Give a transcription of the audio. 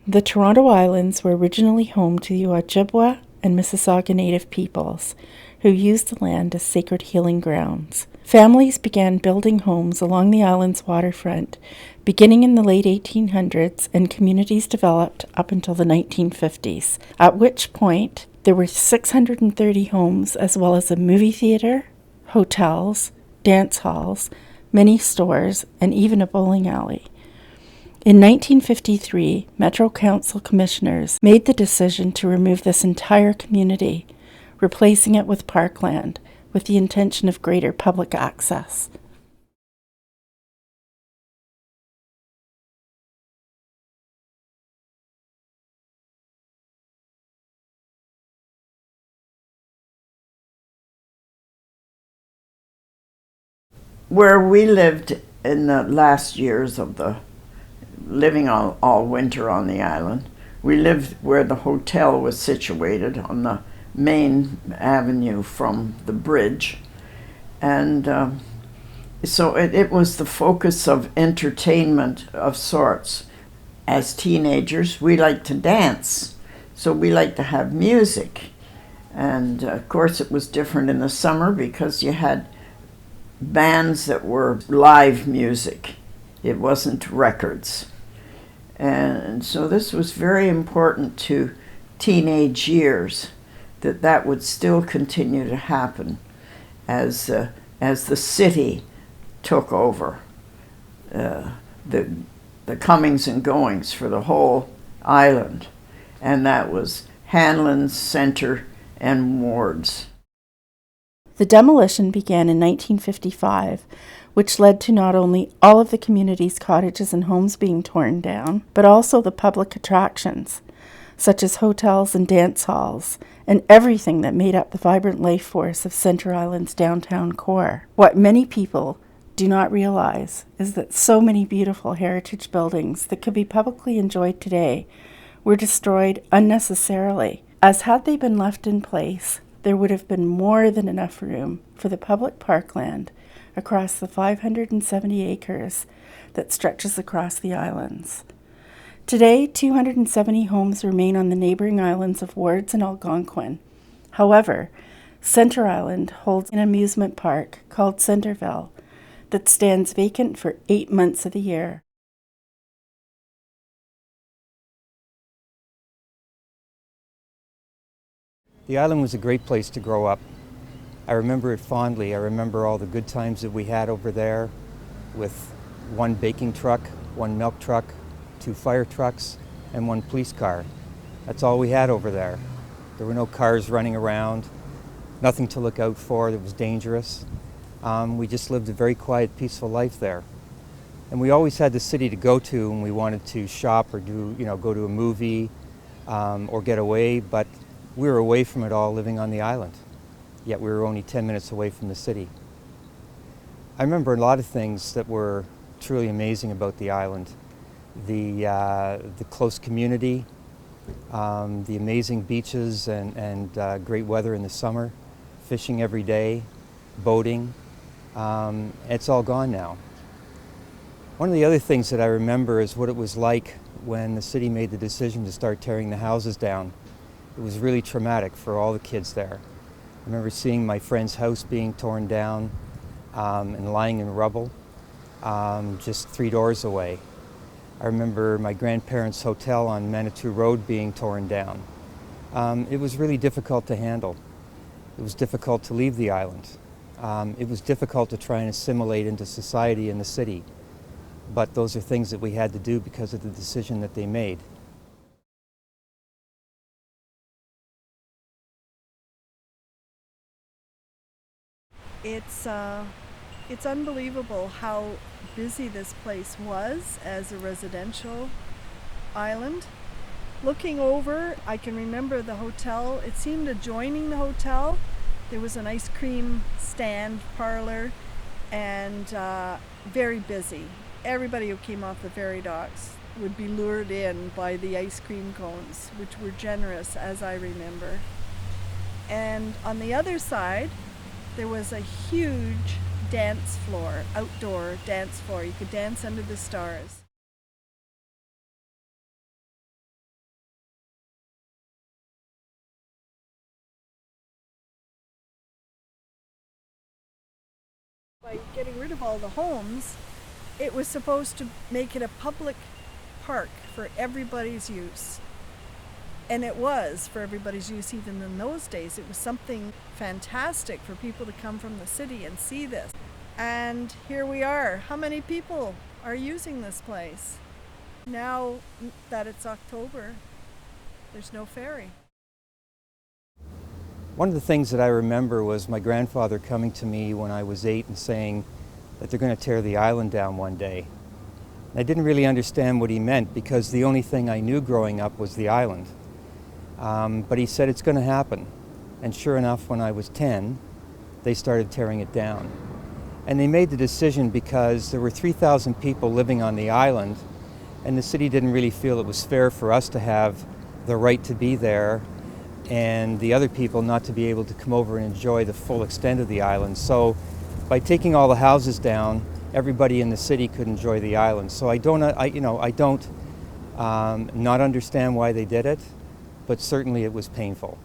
The Toronto Islands were originally home to the Ojibwa and Mississauga Native peoples, who used the land as sacred healing grounds. Families began building homes along the island's waterfront, beginning in the late 1800s, and communities developed up until the 1950s, at which point there were 630 homes, as well as a movie theater, hotels, dance halls, many stores, and even a bowling alley. In 1953, Metro Council commissioners made the decision to remove this entire community, replacing it with parkland, with the intention of greater public access. Where we lived in the last years of the living all winter on the island, we lived where the hotel was situated on the main avenue from the bridge. And so it was the focus of entertainment of sorts. As teenagers, we liked to dance, so we liked to have music. And of course, it was different in the summer because you had bands that were live music. It wasn't records. And so this was very important to teenage years, that would still continue to happen as the city took over the comings and goings for the whole island. And that was Hanlon's, Centre, and Wards. The demolition began in 1955, which led to not only all of the community's cottages and homes being torn down, but also the public attractions, such as hotels and dance halls, and everything that made up the vibrant life force of Centre Island's downtown core. What many people do not realize is that so many beautiful heritage buildings that could be publicly enjoyed today were destroyed unnecessarily, as had they been left in place, there would have been more than enough room for the public parkland across the 570 acres that stretches across the islands. Today, 270 homes remain on the neighboring islands of Wards and Algonquin. However, Centre Island holds an amusement park called Centreville that stands vacant for 8 months of the year. The island was a great place to grow up. I remember it fondly. I remember all the good times that we had over there with one baking truck, one milk truck, 2 fire trucks, and 1 police car. That's all we had over there. There were no cars running around, nothing to look out for that was dangerous. We just lived a very quiet, peaceful life there. And we always had the city to go to when we wanted to shop or go to a movie or get away, but we were away from it all living on the island, yet we were only 10 minutes away from the city. I remember a lot of things that were truly amazing about the island. The close community, the amazing beaches and great weather in the summer, fishing every day, boating. It's all gone now. One of the other things that I remember is what it was like when the city made the decision to start tearing the houses down. It was really traumatic for all the kids there. I remember seeing my friend's house being torn down and lying in rubble just 3 doors away. I remember my grandparents' hotel on Manitou Road being torn down. It was really difficult to handle. It was difficult to leave the island. It was difficult to try and assimilate into society in the city. But those are things that we had to do because of the decision that they made. It's unbelievable how busy this place was as a residential island. Looking over, I can remember the hotel. It seemed adjoining the hotel. There was an ice cream stand parlor and very busy. Everybody who came off the ferry docks would be lured in by the ice cream cones, which were generous as I remember. And on the other side, there was a huge dance floor, outdoor dance floor. You could dance under the stars. By getting rid of all the homes, it was supposed to make it a public park for everybody's use. And it was for everybody's use even in those days. It was something fantastic for people to come from the city and see this. And here we are. How many people are using this place? Now that it's October, there's no ferry. One of the things that I remember was my grandfather coming to me when I was 8 and saying that they're going to tear the island down one day. I didn't really understand what he meant because the only thing I knew growing up was the island. But he said it's going to happen. And sure enough, when I was 10, they started tearing it down. And they made the decision because there were 3,000 people living on the island, and the city didn't really feel it was fair for us to have the right to be there and the other people not to be able to come over and enjoy the full extent of the island. So by taking all the houses down, everybody in the city could enjoy the island. So I don't not understand why they did it, but certainly it was painful.